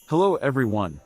Hello everyone.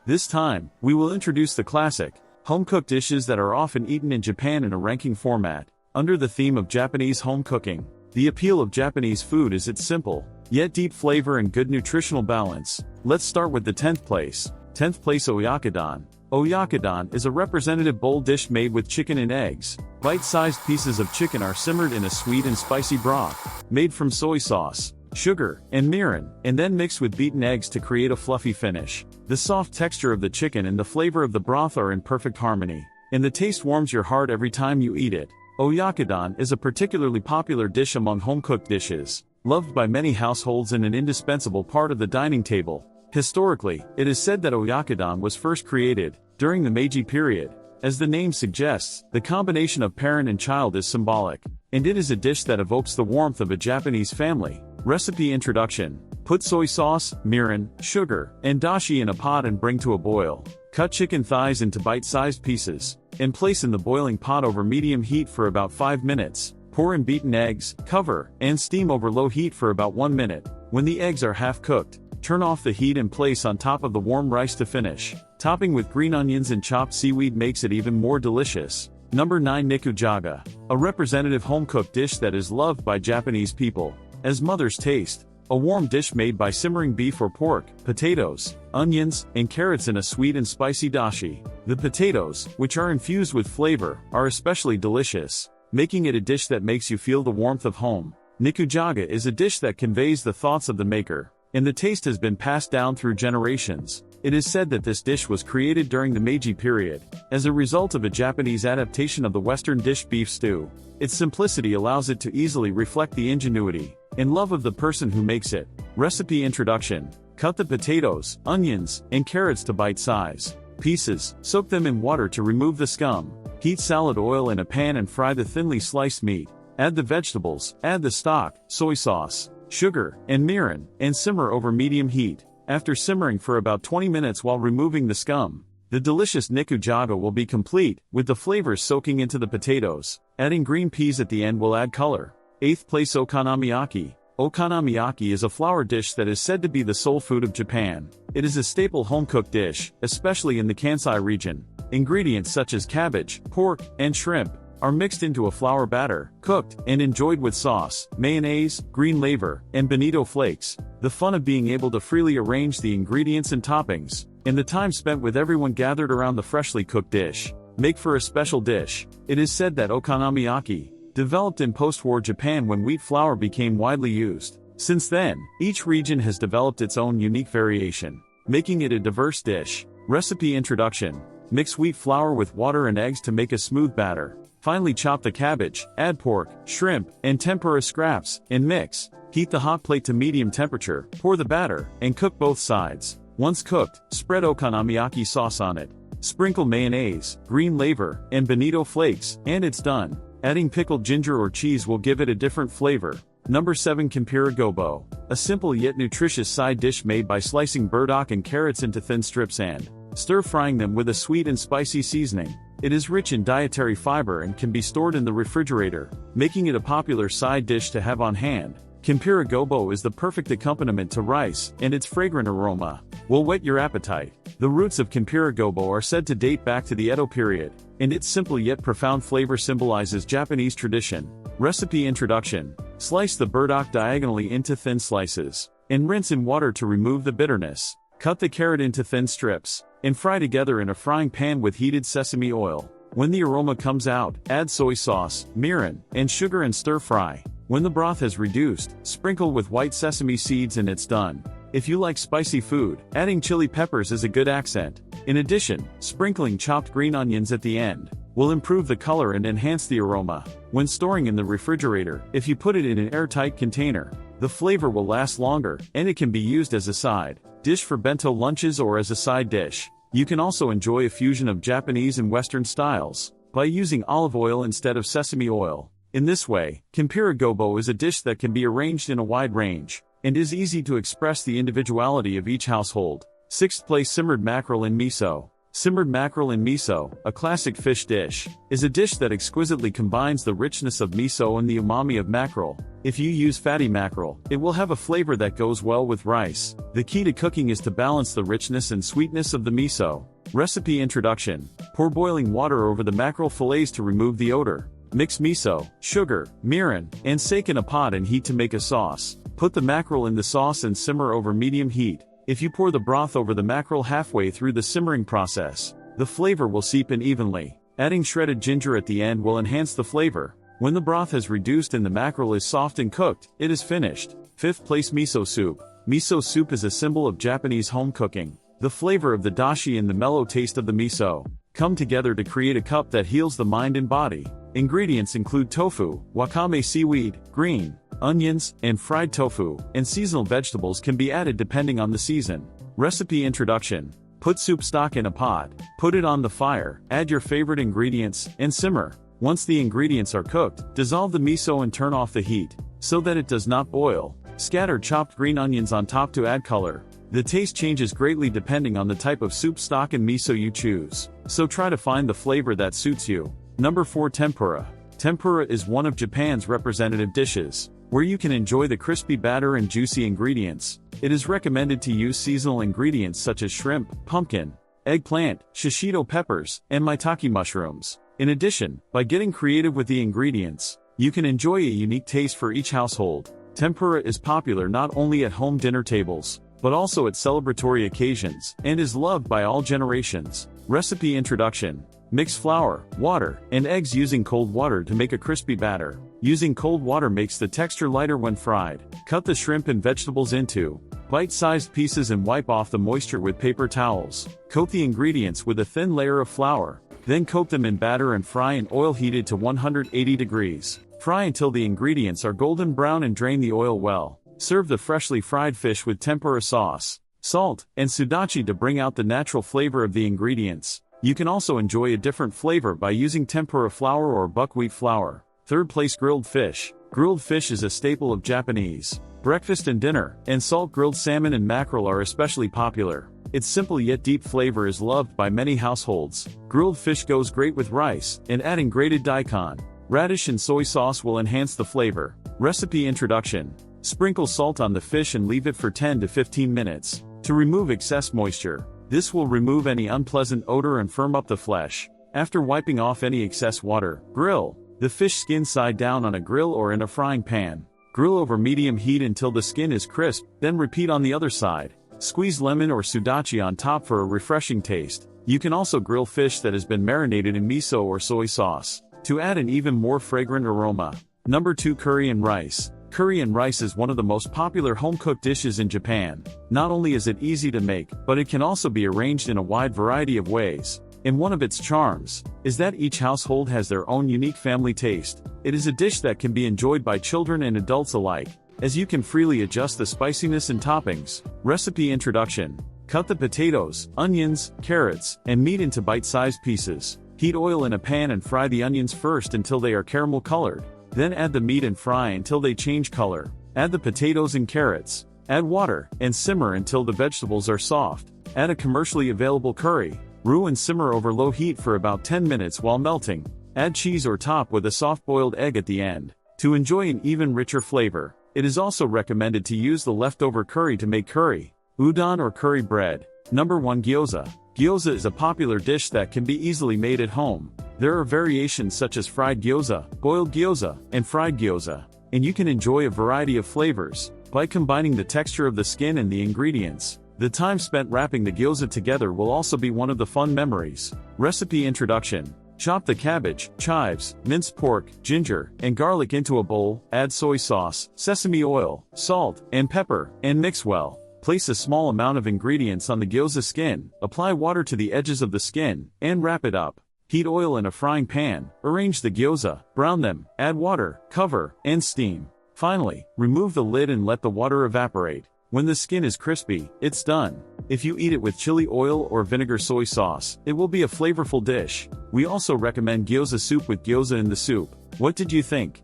This time, we will introduce the classic, home-cooked dishes that are often eaten in Japan in a ranking format, under the theme of Japanese home cooking. The appeal of Japanese food is its simple, yet deep flavor and good nutritional balance. Let's start with the 10th place. 10th place Oyakodon. Oyakodon is a representative bowl dish made with chicken and eggs. Bite-sized pieces of chicken are simmered in a sweet and spicy broth, made from soy sauce, sugar, and mirin, and then mixed with beaten eggs to create a fluffy finish. The soft texture of the chicken and the flavor of the broth are in perfect harmony, and the taste warms your heart every time you eat it. Oyakodon is a particularly popular dish among home-cooked dishes, loved by many households and an indispensable part of the dining table. Historically, it is said that Oyakodon was first created during the Meiji period. As the name suggests, the combination of parent and child is symbolic, and it is a dish that evokes the warmth of a Japanese family. Recipe introduction. Put soy sauce, mirin, sugar, and dashi in a pot and bring to a boil. Cut chicken thighs into bite-sized pieces, and place in the boiling pot over medium heat for about 5 minutes. Pour in beaten eggs, cover, and steam over low heat for about 1 minute. When the eggs are half cooked, turn off the heat and place on top of the warm rice to finish. Topping with green onions and chopped seaweed makes it even more delicious. Number 9 Nikujaga. A representative home-cooked dish that is loved by Japanese people. As mother's taste. A warm dish made by simmering beef or pork, potatoes, onions, and carrots in a sweet and spicy dashi. The potatoes, which are infused with flavor, are especially delicious, making it a dish that makes you feel the warmth of home. Nikujaga is a dish that conveys the thoughts of the maker, and the taste has been passed down through generations. It is said that this dish was created during the Meiji period, as a result of a Japanese adaptation of the Western dish beef stew. Its simplicity allows it to easily reflect the ingenuity and love of the person who makes it. Recipe introduction. Cut the potatoes, onions, and carrots to bite-size pieces, soak them in water to remove the scum. Heat salad oil in a pan and fry the thinly sliced meat. Add the vegetables, add the stock, soy sauce, sugar, and mirin, and simmer over medium heat. After simmering for about 20 minutes while removing the scum, the delicious nikujaga will be complete, with the flavors soaking into the potatoes. Adding green peas at the end will add color. 8th place Okonomiyaki. Okonomiyaki is a flour dish that is said to be the soul food of Japan. It is a staple home-cooked dish, especially in the Kansai region. Ingredients such as cabbage, pork, and shrimp are mixed into a flour batter, cooked, and enjoyed with sauce, mayonnaise, green laver, and bonito flakes. The fun of being able to freely arrange the ingredients and toppings, and the time spent with everyone gathered around the freshly cooked dish, make for a special dish. It is said that okonomiyaki developed in post-war Japan when wheat flour became widely used. Since then, each region has developed its own unique variation, making it a diverse dish. Recipe introduction. Mix wheat flour with water and eggs to make a smooth batter. Finally chop the cabbage, add pork, shrimp, and tempura scraps, and mix. Heat the hot plate to medium temperature, pour the batter, and cook both sides. Once cooked, spread okonomiyaki sauce on it. Sprinkle mayonnaise, green laver, and bonito flakes, and it's done. Adding pickled ginger or cheese will give it a different flavor. Number 7 Kimpira Gobo. A simple yet nutritious side dish made by slicing burdock and carrots into thin strips and stir-frying them with a sweet and spicy seasoning. It is rich in dietary fiber and can be stored in the refrigerator, making it a popular side dish to have on hand. Kimpira Gobo is the perfect accompaniment to rice, and its fragrant aroma will whet your appetite. The roots of Kimpira Gobo are said to date back to the Edo period, and its simple yet profound flavor symbolizes Japanese tradition. Recipe introduction. Slice the burdock diagonally into thin slices, and rinse in water to remove the bitterness. Cut the carrot into thin strips, and fry together in a frying pan with heated sesame oil. When the aroma comes out, add soy sauce, mirin, and sugar and stir-fry. When the broth has reduced, sprinkle with white sesame seeds and it's done. If you like spicy food, adding chili peppers is a good accent. In addition, sprinkling chopped green onions at the end will improve the color and enhance the aroma. When storing in the refrigerator, if you put it in an airtight container, the flavor will last longer, and it can be used as a side dish for bento lunches or as a side dish. You can also enjoy a fusion of Japanese and Western styles by using olive oil instead of sesame oil. In this way, Kimpira Gobo is a dish that can be arranged in a wide range, and is easy to express the individuality of each household. 6th place Simmered Mackerel in Miso. Simmered mackerel in miso, a classic fish dish, is a dish that exquisitely combines the richness of miso and the umami of mackerel. If you use fatty mackerel, it will have a flavor that goes well with rice. The key to cooking is to balance the richness and sweetness of the miso. Recipe introduction. Pour boiling water over the mackerel fillets to remove the odor. Mix miso, sugar, mirin, and sake in a pot and heat to make a sauce. Put the mackerel in the sauce and simmer over medium heat. If you pour the broth over the mackerel halfway through the simmering process, the flavor will seep in evenly. Adding shredded ginger at the end will enhance the flavor. When the broth has reduced and the mackerel is soft and cooked, it is finished. 5th place, miso soup. Miso soup is a symbol of Japanese home cooking. The flavor of the dashi and the mellow taste of the miso come together to create a cup that heals the mind and body. Ingredients include tofu, wakame seaweed, green onions, and fried tofu, and seasonal vegetables can be added depending on the season. Recipe introduction. Put soup stock in a pot, put it on the fire, add your favorite ingredients, and simmer. Once the ingredients are cooked, dissolve the miso and turn off the heat, so that it does not boil. Scatter chopped green onions on top to add color. The taste changes greatly depending on the type of soup stock and miso you choose, so try to find the flavor that suits you. Number 4, tempura. Tempura is one of Japan's representative dishes, where you can enjoy the crispy batter and juicy ingredients. It is recommended to use seasonal ingredients such as shrimp, pumpkin, eggplant, shishito peppers, and maitake mushrooms. In addition, by getting creative with the ingredients, you can enjoy a unique taste for each household. Tempura is popular not only at home dinner tables, but also at celebratory occasions, and is loved by all generations. Recipe introduction. Mix flour, water, and eggs using cold water to make a crispy batter. Using cold water makes the texture lighter when fried. Cut the shrimp and vegetables into bite-sized pieces and wipe off the moisture with paper towels. Coat the ingredients with a thin layer of flour. Then coat them in batter and fry in oil heated to 180 degrees. Fry until the ingredients are golden brown and drain the oil well. Serve the freshly fried fish with tempura sauce, salt, and sudachi to bring out the natural flavor of the ingredients. You can also enjoy a different flavor by using tempura flour or buckwheat flour. 3rd place, grilled fish. Grilled fish is a staple of Japanese breakfast and dinner, and salt-grilled salmon and mackerel are especially popular. Its simple yet deep flavor is loved by many households. Grilled fish goes great with rice, and adding grated daikon, radish and soy sauce will enhance the flavor. Recipe introduction. Sprinkle salt on the fish and leave it for 10 to 15 minutes to remove excess moisture. This will remove any unpleasant odor and firm up the flesh. After wiping off any excess water, grill the fish skin side down on a grill or in a frying pan. Grill over medium heat until the skin is crisp, then repeat on the other side. Squeeze lemon or sudachi on top for a refreshing taste. You can also grill fish that has been marinated in miso or soy sauce to add an even more fragrant aroma. Number 2, curry and rice. Curry and rice is one of the most popular home-cooked dishes in Japan. Not only is it easy to make, but it can also be arranged in a wide variety of ways. And one of its charms is that each household has their own unique family taste. It is a dish that can be enjoyed by children and adults alike, as you can freely adjust the spiciness and toppings. Recipe introduction. Cut the potatoes, onions, carrots, and meat into bite-sized pieces. Heat oil in a pan and fry the onions first until they are caramel colored. Then add the meat and fry until they change color. Add the potatoes and carrots. Add water, and simmer until the vegetables are soft. Add a commercially available curry. Roux and simmer over low heat for about 10 minutes while melting. Add cheese or top with a soft-boiled egg at the end to enjoy an even richer flavor. It is also recommended to use the leftover curry to make curry, udon or curry bread. Number 1, gyoza. Gyoza is a popular dish that can be easily made at home. There are variations such as fried gyoza, boiled gyoza, and fried gyoza, and you can enjoy a variety of flavors by combining the texture of the skin and the ingredients. The time spent wrapping the gyoza together will also be one of the fun memories. Recipe introduction. Chop the cabbage, chives, minced pork, ginger, and garlic into a bowl, add soy sauce, sesame oil, salt, and pepper, and mix well. Place a small amount of ingredients on the gyoza skin, apply water to the edges of the skin, and wrap it up. Heat oil in a frying pan, arrange the gyoza, brown them, add water, cover, and steam. Finally, remove the lid and let the water evaporate. When the skin is crispy, it's done. If you eat it with chili oil or vinegar soy sauce, it will be a flavorful dish. We also recommend gyoza soup with gyoza in the soup. What did you think?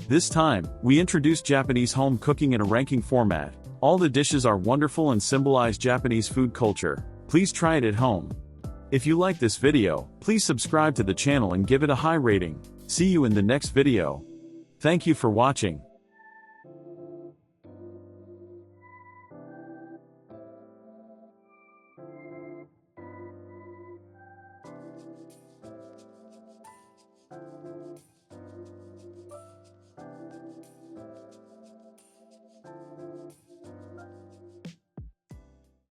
This time, we introduced Japanese home cooking in a ranking format. All the dishes are wonderful and symbolize Japanese food culture. Please try it at home. If you like this video, please subscribe to the channel and give it a high rating. See you in the next video. Thank you for watching.